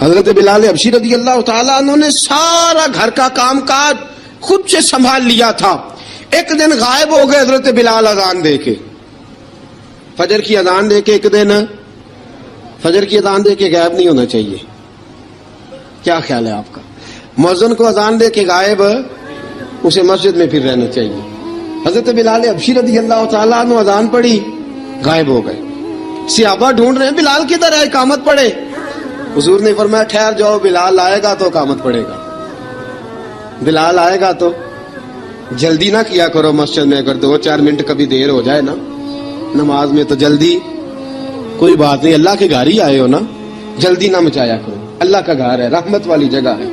حضرت بلال حبشی رضی اللہ تعالیٰ عنہ نے سارا گھر کا کام کاج خود سے سنبھال لیا تھا. ایک دن غائب ہو گئے حضرت بلال اذان دے کے, فجر کی اذان دے کے. ایک دن فجر کی اذان دے کے غائب نہیں ہونا چاہیے. کیا خیال ہے آپ کا؟ مؤذن کو اذان دے کے غائب اسے مسجد میں پھر رہنا چاہیے. حضرت بلال حبشی رضی اللہ تعالیٰ عنہ اذان پڑھی, غائب ہو گئے. صحابہ ڈھونڈ رہے ہیں بلال کدھر ہے, اقامت پڑھے. حضور نے فرمایا ٹھہر جاؤ, بلال آئے گا تو اقامت پڑھے گا. بلال آئے گا تو جلدی نہ کیا کرو مسجد میں. اگر 2-4 منٹ کبھی دیر ہو جائے نا نماز میں تو جلدی کوئی بات نہیں, اللہ کے گھر ہی آئے ہو نا, جلدی نہ مچایا کرو. اللہ کا گھر ہے, رحمت والی جگہ ہے.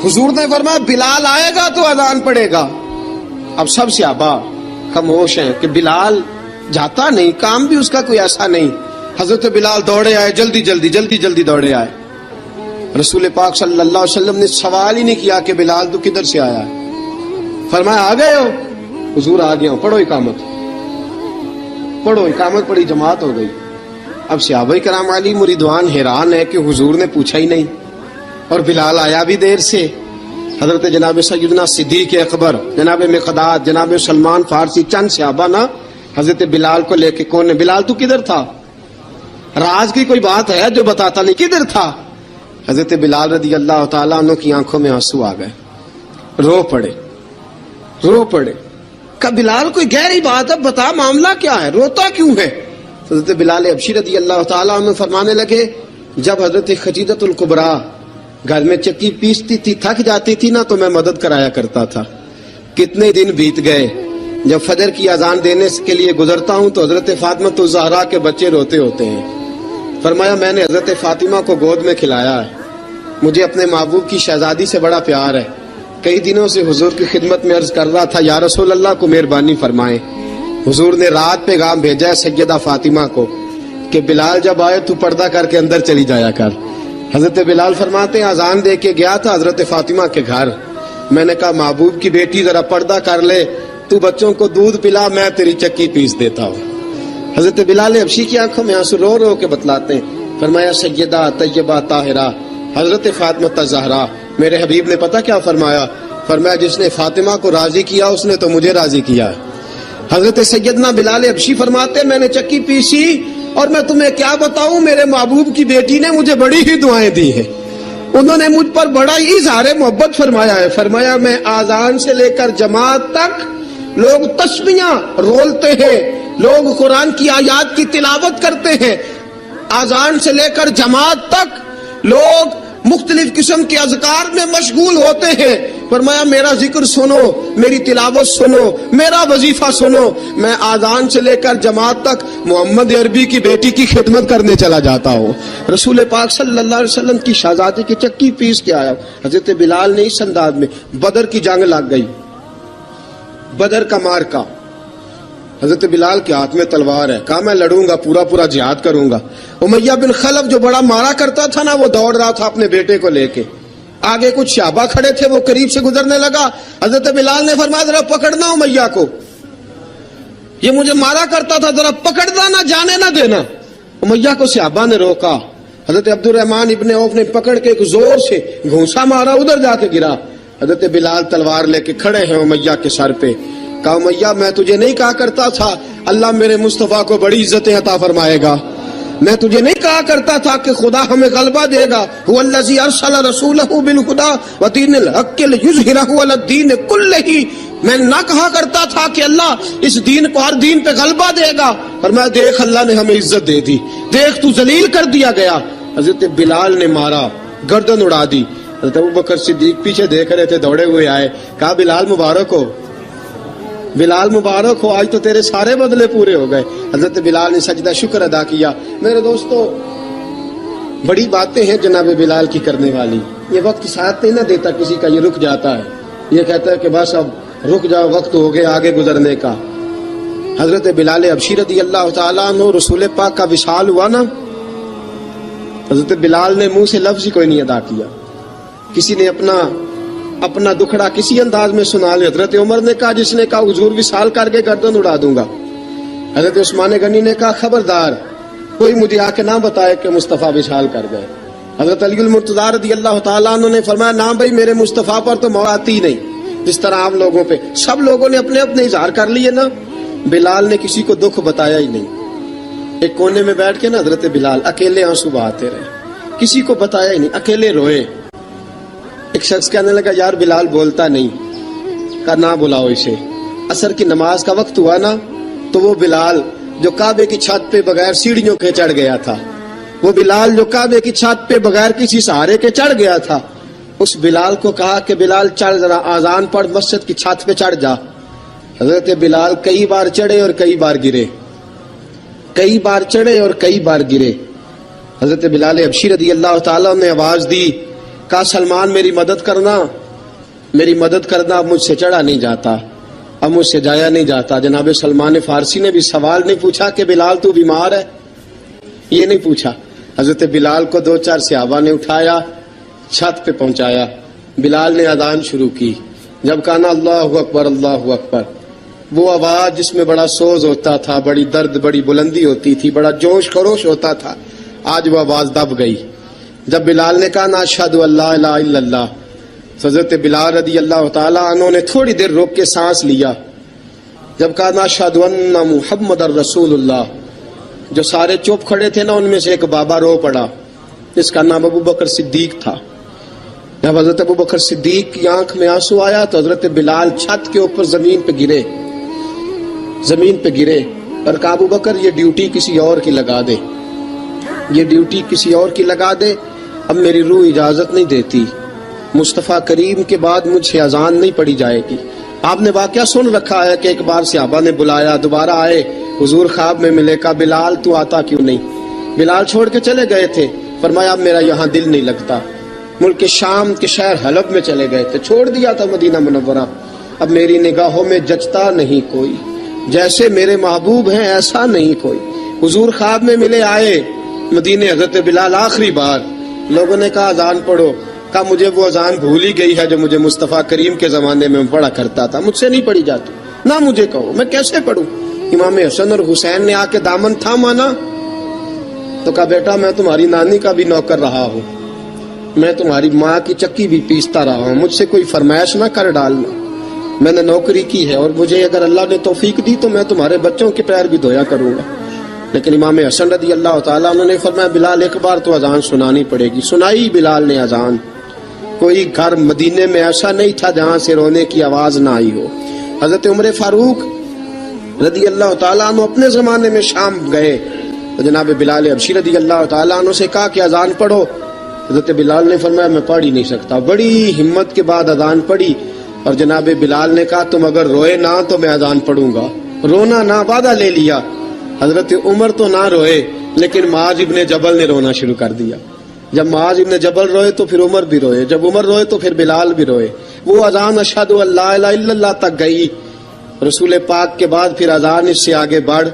حضور نے فرمایا بلال آئے گا تو اذان پڑھے گا. اب سب صحابہ خاموش ہیں کہ بلال جاتا نہیں, کام بھی اس کا کوئی ایسا نہیں. حضرت بلال دوڑے آئے, جلدی دوڑے آئے. رسول پاک صلی اللہ علیہ وسلم نے سوال ہی نہیں کیا کہ بلال تو کدھر سے آیا ہے. فرمایا آ گئے ہو؟ حضور آ گیا ہوں. پڑھو اقامت پڑھی, جماعت ہو گئی. اب صحابہ کرام علی مریدوان حیران ہے کہ حضور نے پوچھا ہی نہیں اور بلال آیا بھی دیر سے. حضرت جناب سیدنا صدیق اکبر, جناب مقداد, جناب سلمان فارسی, چند صحابہ نا حضرت بلال کو لے کے, کون ہے بلال تو کدھر تھا؟ راز کی کوئی بات ہے جو بتاتا نہیں, کدھر تھا؟ حضرت بلال رضی اللہ تعالیٰ عنہ کی آنکھوں میں آنسو آ گئے, رو پڑے. کہ بلال کوئی گہری بات ہے, بتا معاملہ کیا ہے, روتا کیوں ہے؟ حضرت بلال حبشی رضی اللہ تعالیٰ عنہ فرمانے لگے جب حضرت خدیجہ الکبریٰ گھر میں چکی پیستی تھی, تھک جاتی تھی نا, تو میں مدد کرایا کرتا تھا. کتنے دن بیت گئے, جب فجر کی اذان دینے کے لیے گزرتا ہوں تو حضرت فاطمہ الزہرا کے بچے روتے ہوتے ہیں. فرمایا میں نے حضرت فاطمہ کو گود میں کھلایا ہے, مجھے اپنے محبوب کی شہزادی سے بڑا پیار ہے. کئی دنوں سے حضور کی خدمت میں عرض کر رہا تھا یا رسول اللہ کو مہربانی فرمائیں. حضور نے رات پیغام بھیجا ہے سیدہ فاطمہ کو کہ بلال جب آئے تو پردہ کر کے اندر چلی جایا کر. حضرت بلال فرماتے ہیں اذان دے کے گیا تھا حضرت فاطمہ کے گھر, میں نے کہا محبوب کی بیٹی ذرا پردہ کر لے, تو بچوں کو دودھ پلا, میں تیری چکی پیس دیتا ہوں. حضرت بلال حبشی کی آنکھوں میں آنسو رو کے بتلاتے ہیں. فرمایا سیدہ طیبہ طاہرہ حضرت فاطمہ الزہرا, میرے حبیب نے پتہ کیا فرمایا؟ فرمایا جس نے فاطمہ کو راضی کیا اس نے تو مجھے راضی کیا. حضرت سیدنا بلال حبشی فرماتے میں نے چکی پیسی اور میں تمہیں کیا بتاؤں, میرے محبوب کی بیٹی نے مجھے بڑی ہی دعائیں دی ہیں, انہوں نے مجھ پر بڑا ہی اظہار محبت فرمایا ہے. فرمایا میں آذان سے لے کر جماعت تک لوگ تسبیحاں رولتے ہیں, لوگ قرآن کی آیات کی تلاوت کرتے ہیں, آذان سے لے کر جماعت تک لوگ مختلف قسم کے اذکار میں مشغول ہوتے ہیں. فرمایا میرا ذکر سنو, میری تلاوت سنو, میرا وظیفہ سنو, میں آذان سے لے کر جماعت تک محمد عربی کی بیٹی کی خدمت کرنے چلا جاتا ہوں. رسول پاک صلی اللہ علیہ وسلم کی شہزادی کی چکی پیس کے آیا. حضرت بلال نے اس انداز میں, بدر کی جنگ لگ گئی, بدر کا مارکا, حضرت بلال کے ہاتھ میں تلوار ہے, کہا میں لڑوں گا, پورا جہاد کروں گا. امیہ بن خلف جو بڑا مارا کرتا تھا نا, وہ دوڑ رہا تھا اپنے بیٹے کو لے کے, آگے کچھ صحابہ کھڑے تھے, وہ قریب سے گزرنے لگا. حضرت بلال نے فرمایا ذرا پکڑنا امیہ کو, یہ مجھے مارا کرتا تھا, ذرا پکڑنا, نہ جانے نہ دینا. امیہ کو صحابہ نے روکا. حضرت عبد الرحمن ابن عوف نے پکڑ کے ایک زور سے گھونسا مارا, ادھر جا کے گرا. حضرت بلال تلوار لے کے کھڑے ہیں امیہ کے سر پہ. کہا امیہ میں تجھے نہیں کہا کرتا تھا اللہ میرے مصطفیٰ کو بڑی عزتیں عطا فرمائے گا, میں تجھے نہیں کہا کرتا تھا کہ خدا ہمیں غلبہ دے گا, هو الذی ارسل رسولہ بالہدی ودین الحق لیظہرہ علی الدین کلہ, میں نہ کہا کرتا تھا کہ اللہ اس دین کو ہر دین پہ غلبہ دے گا. فرمایا دیکھ اللہ نے ہمیں عزت دے دی, دیکھ تو ذلیل کر دیا گیا. حضرت بلال نے مارا, گردن اڑا دی. حضرت ابوبکر صدیق پیچھے دیکھ رہے تھے, دوڑے ہوئے آئے, کہا بلال مبارک ہو, بلال مبارک ہو, آج تو تیرے سارے بدلے پورے ہو گئے. حضرت بلال نے سجدہ شکر ادا کیا. میرے دوستو بڑی باتیں ہیں جناب بلال کی کرنے والی. یہ وقت ساتھ نہیں نہ دیتا کسی کا, یہ رک جاتا ہے, یہ کہتا ہے کہ بس اب رک جاؤ, وقت ہو گیا آگے گزرنے کا. حضرت بلال حبشی رضی اللہ تعالیٰ عنہ رسول پاک کا وصال ہوا نا, حضرت بلال نے منہ سے لفظ ہی کوئی نہیں ادا کیا. کسی نے اپنا دکھڑا کسی انداز میں سنا لیا. حضرت عمر نے کہا, جس نے کہا حضور وصال کر کے گردن اڑا دوں گا. حضرت عثمان غنی نے کہا خبردار کوئی مجھے آ کے نہ بتائے کہ مصطفیٰ وصال کر گئے. حضرت علی المرتضیٰ رضی اللہ تعالیٰ عنہ نے فرمایا نہ بھائی میرے مصطفیٰ پر تو موت آتی نہیں جس طرح عام لوگوں پہ. سب لوگوں نے اپنے اپنے اظہار کر لیے نا. بلال نے کسی کو دکھ بتایا ہی نہیں. ایک کونے میں بیٹھ کے نا حضرت بلال اکیلے آنسو بہاتے رہے, کسی کو بتایا ہی نہیں, اکیلے روئے. ایک شخص کہنے لگا یار بلال بولتا نہیں. کہا نہ بلاؤ اسے. عصر کی نماز کا وقت ہوا نا تو وہ بلال جو کعبے کی چھت پہ بغیر سیڑھیوں کے چڑھ گیا تھا, وہ بلال جو کعبے کی چھت پہ بغیر کسی سہارے کے چڑھ گیا تھا, اس بلال کو کہا کہ بلال چڑھ ذرا, آذان پڑھ, مسجد کی چھت پہ چڑھ جا. حضرت بلال کئی بار چڑھے اور کئی بار گرے, کئی بار چڑھے اور کئی بار گرے. حضرت بلال حبشی رضی اللہ تعالیٰ نے آواز دی, کہا سلمان میری مدد کرنا, میری مدد کرنا, اب مجھ سے چڑھا نہیں جاتا, اب مجھ سے جایا نہیں جاتا. جناب سلمان فارسی نے بھی سوال نہیں پوچھا کہ بلال تو بیمار ہے, یہ نہیں پوچھا. حضرت بلال کو 2-4 صحابہ نے اٹھایا, چھت پہ پہنچایا. بلال نے اذان شروع کی. جب کہا نا اللہ اکبر اللہ اکبر, وہ آواز جس میں بڑا سوز ہوتا تھا, بڑی درد, بڑی بلندی ہوتی تھی, بڑا جوش خروش ہوتا تھا, آج وہ آواز دب گئی. جب بلال نے کہا نا اشہد ان لا الہ الا اللہ, حضرت بلال رضی اللہ تعالیٰ عنہ نے تھوڑی دیر روک کے سانس لیا. جب کہا نا اشہد ان محمد الرسول اللہ, جو سارے چپ کھڑے تھے نا ان میں سے ایک بابا رو پڑا, جس کا نام ابو بکر صدیق تھا. جب حضرت ابو بکر صدیق کی آنکھ میں آنسو آیا تو حضرت بلال چھت کے اوپر زمین پہ گرے, زمین پہ گرے اور کہا ابو بکر یہ ڈیوٹی کسی اور کی لگا دے, یہ ڈیوٹی کسی اور کی لگا دے, اب میری روح اجازت نہیں دیتی, مصطفیٰ کریم کے بعد مجھ سے اذان نہیں پڑھی جائے گی. آپ نے واقعہ سن رکھا ہے کہ ایک بار صحابہ نے بلایا, دوبارہ آئے, حضور خواب میں ملے, کہا بلال تو آتا کیوں نہیں؟ بلال چھوڑ کے چلے گئے تھے. فرمایا اب میرا یہاں دل نہیں لگتا. ملک شام کے شہر حلب میں چلے گئے تھے, چھوڑ دیا تھا مدینہ منورہ, اب میری نگاہوں میں جچتا نہیں کوئی, جیسے میرے محبوب ہیں ایسا نہیں کوئی. حضور خواب میں ملے, آئے مدینے. حضرت بلال آخری بار, لوگوں نے کہا اذان پڑھو, کہا مجھے وہ اذان بھول ہی گئی ہے جو مجھے مصطفیٰ کریم کے زمانے میں پڑھا کرتا تھا, مجھ سے نہیں پڑھی جاتی, نہ مجھے کہو, میں کیسے پڑھوں. امام حسن اور حسین نے آ کے دامن تھاما نا تو کہا بیٹا میں تمہاری نانی کا بھی نوکر رہا ہوں, میں تمہاری ماں کی چکی بھی پیستا رہا ہوں, مجھ سے کوئی فرمائش نہ کر ڈالنا, میں نے نوکری کی ہے اور مجھے اگر اللہ نے توفیق دی تو میں تمہارے بچوں کے پیر بھی دھویا کروں گا. لیکن امام حسن رضی اللہ تعالیٰ عنہ نے فرمایا بلال ایک بار تو اذان سنانی پڑے گی. سنائی بلال نے اذان. کوئی گھر مدینے میں ایسا نہیں تھا جہاں سے رونے کی آواز نہ آئی ہو. حضرت عمر فاروق رضی اللہ تعالیٰ عنہ اپنے زمانے میں شام گئے تو جناب بلال حبشی رضی اللہ تعالیٰ عنہ سے کہا کہ اذان پڑھو. حضرت بلال نے فرمایا میں پڑھ ہی نہیں سکتا. بڑی ہمت کے بعد اذان پڑھی اور جناب بلال نے کہا تم اگر روئے نہ تو میں اذان پڑھوں گا. رونا نہ, وعدہ لے لیا. حضرت عمر تو نہ روئے لیکن معاذ ابن جبل نے رونا شروع کر دیا. جب معاذ ابن جبل روئے تو پھر عمر بھی روئے, جب عمر روئے تو پھر بلال بھی روئے. وہ اذان اشہد ان لا الہ الا اللہ تک گئی. رسول پاک کے بعد پھر اذان اس سے آگے بڑھ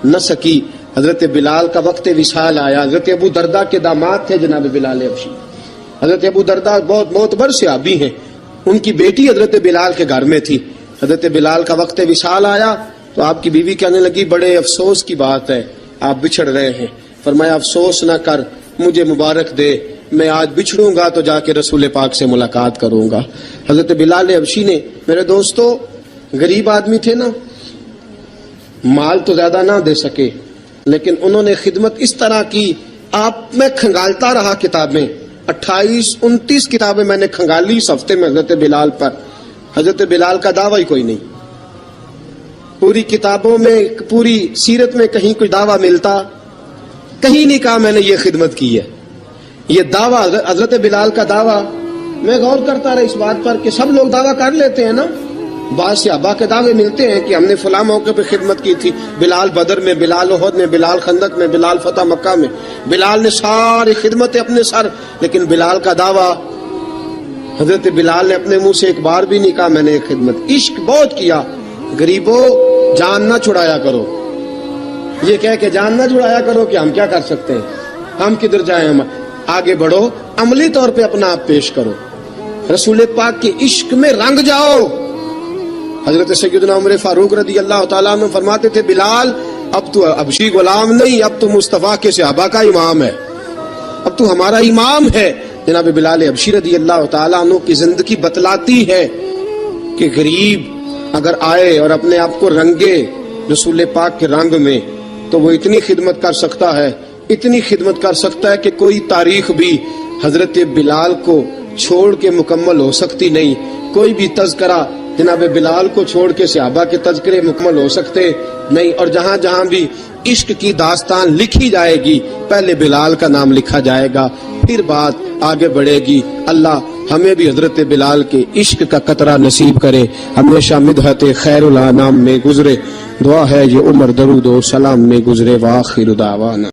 نہ سکی. حضرت بلال کا وقت وصال آیا. حضرت ابو درداء کے داماد تھے جناب بلال حبشی. حضرت ابو درداء بہت معتبر صحابی ہیں, ان کی بیٹی حضرت بلال کے گھر میں تھی. حضرت بلال کا وقت وصال آیا تو آپ کی بیوی کہنے لگی بڑے افسوس کی بات ہے, آپ بچھڑ رہے ہیں. فرمایا افسوس نہ کر, مجھے مبارک دے, میں آج بچھڑوں گا تو جا کے رسول پاک سے ملاقات کروں گا. حضرت بلال حبشی نے, میرے دوستو غریب آدمی تھے نا, مال تو زیادہ نہ دے سکے لیکن انہوں نے خدمت اس طرح کی. آپ میں کھنگالتا رہا کتابیں, 28-29 کتابیں میں نے کھنگالی اس ہفتے میں حضرت بلال پر. حضرت بلال کا دعویٰ ہی کوئی نہیں. پوری کتابوں میں, پوری سیرت میں کہیں کوئی دعویٰ ملتا؟ کہیں نہیں کہا میں نے یہ خدمت کی ہے. یہ دعویٰ حضرت بلال کا دعویٰ, میں غور کرتا رہا اس بات پر کہ سب لوگ دعویٰ کر لیتے ہیں نا. بعض صحابہ کے دعوے ملتے ہیں کہ ہم نے فلاں موقع پہ خدمت کی تھی, بلال بدر میں, بلال احد میں, بلال خندق میں, بلال فتح مکہ میں. بلال نے ساری خدمتیں اپنے سر, لیکن بلال کا دعویٰ حضرت بلال نے اپنے منہ سے ایک بار بھی نہیں کہا میں نے یہ خدمت. عشق بہت کیا. غریبوں جان نہ چھڑایا کرو, یہ کہہ کے جان نہ چھڑایا کرو کہ ہم کیا کر سکتے ہیں, ہم کدھر جائیں, ہم آگے بڑھو, عملی طور پہ اپنا آپ پیش کرو, رسول پاک کے عشق میں رنگ جاؤ. حضرت سیدنا عمر فاروق رضی اللہ تعالیٰ عنہ فرماتے تھے بلال اب تو حبشی غلام نہیں, اب تو مصطفیٰ کے صحابہ کا امام ہے. اب تو ہمارا امام ہے. جناب بلال حبشی رضی اللہ تعالیٰ عنہ کی زندگی بتلاتی ہے کہ غریب اگر آئے اور اپنے آپ کو رنگے رسول پاک کے رنگ میں تو وہ اتنی خدمت کر سکتا ہے، اتنی خدمت کر سکتا ہے کہ کوئی تاریخ بھی حضرت بلال کو چھوڑ کے مکمل ہو سکتی نہیں. کوئی بھی تذکرہ جناب بلال کو چھوڑ کے صحابہ کے تذکرے مکمل ہو سکتے نہیں. اور جہاں جہاں بھی عشق کی داستان لکھی جائے گی پہلے بلال کا نام لکھا جائے گا، پھر بات آگے بڑھے گی. اللہ ہمیں بھی حضرت بلال کے عشق کا قطرہ نصیب کرے، ہمیشہ مدحت خیر الانام میں گزرے. دعا ہے یہ عمر درود و سلام میں گزرے. وآخر دعوانا